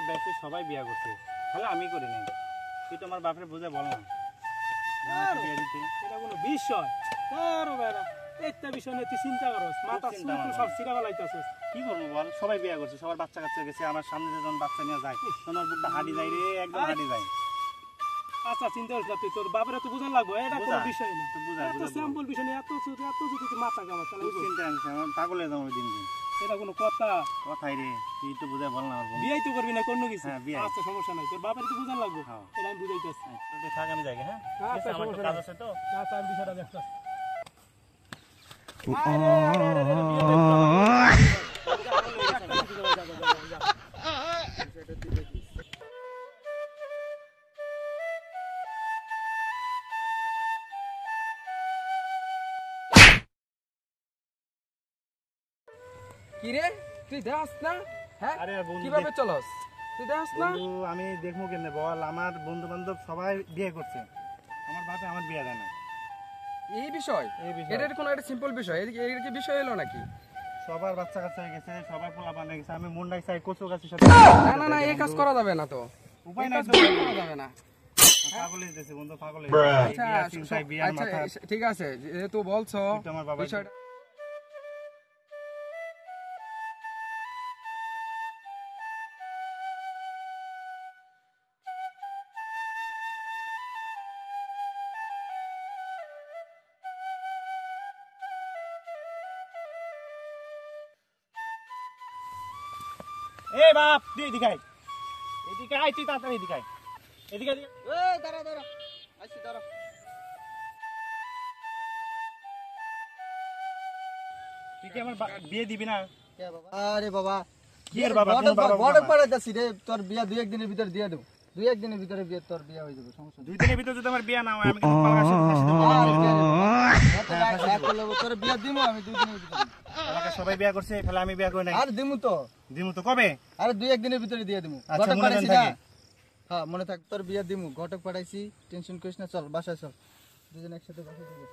ব্যাচে সবাই বিয়ে করছে, তাহলে আমি করি নাই। তুই তো আমার বাপরে বুঝে বল না বিয়ে দিতে। এটা কোনো বিষয় তোর বেড়া একটা বিষয় নিয়ে তুই চিন্তা করস, মাথা চুল সব চিরা ফেলাইতেছস। কি করবো বল, সবাই বিয়ে করছে, সবার বাচ্চা কাচ্চা গেছে, আমার সামনে যখন বাচ্চা নিয়ে যায় তোমার বুকটা হাঁটি যায় রে, একদম হাঁটি যায়। আচ্ছা চিন্তা করিস না, তুই তোর বাপের তো বুঝান লাগবো, এটা কোনো বিষয় না। বুঝা এত সিম্পল বিষয় নিয়ে এত যদি তুই মাথা কামাস তাহলে হইবো? চিন্তা আমি পাগল হয়ে যাবো দিন দিন। এটা কোনো কথা? কথাই রে, তুই তো বুঝাই বল না আমার বন্ধু। বিয়েই তো করবি না কোনো কিছু। হ্যাঁ, বিয়ে। আচ্ছা সমস্যা নাই, তোর বাপের তো বুঝান লাগবো, হ্যাঁ। এটা আমি বুঝাইতেছি। তুই থাক, আমি যাই। হ্যাঁ আচ্ছা আমার তো সমস্যা কাজ নাই। আছে তো। আচ্ছা আমি বিষয়টা দেখতাছি। কি রে তুই দেখাস না? হ্যাঁ আরে বন্ধু, কিভাবে চলস তুই দেখাস না? বন্ধু আমি দেখবো কেমনে বল, আমার বন্ধু বান্ধব সবাই বিয়ে করছে, আমার বাপে আমার বিয়ে দেয় না। এই বিষয় এই বিষয়। এটার কোনো একটা সিম্পল বিষয়, এর কি বিষয় এলো নাকি? সবার বাচ্চা কাচ্চা হয়ে গেছে, সবাই পোলা পান হয়ে গেছে, আমি মুন্ডাই চাই কচু গাছের সাথে। না না না এই কাজ করা যাবে না তো, উপায় এই নাই কাজ তো। করা যাবে না। পাগল হয়ে গেছে বন্ধু, পাগল হয়ে আচ্ছা গেছে। বিয়ার আচ্ছা, মাথা ঠিক আছে যেহেতু বলছো কিন্তু আমার বাবা বিষয়টা এ বাপ তুই এদিকে আয়, এদিকে আয়, তুই তাড়াতাড়ি এদিকে আয়, এদিকে এদিকে। এই দাঁড়া দাঁড়া আইছি দাঁড়া। তুই কি আমার বিয়ে দিবি না? আরে বাবা কি এর বাবা, কোন বাবা? বড় পাড়াইতাছি রে, তোর বিয়া দুই একদিনের ভিতরে দিয়ে দেবো, দুই একদিনের ভিতরে বিয়ে তোর বিয়া হয়ে যাবে, সমস্যা নেই। 2 দিনের ভিতর যদি আমার বিয়ে না হয় আমি কিন্তু পাগলার সাথে ফাঁসি দেবো। আর কি রে বাবা, এত লোক তোর বিয়া দিমু আমি 2 দিনের ভিতরে। এলাকায় সবাই বিয়ে করছে, ফেলে আমি বিয়ে করি নাই। আর দিমু তো, দিমু তো কবে? আরে 2 একদিনের ভিতরে দিয়ে দিমু। আচ্ছা, ঘটক মনে পাঠাইছি দেন না? থাকি। হ্যাঁ মনে থাক, তোর বিয়া দিমু, ঘটক পাঠাইছি, টেনশন করিস না, চল বাসায় চল, দুজন একসাথে বাসায় যাবো।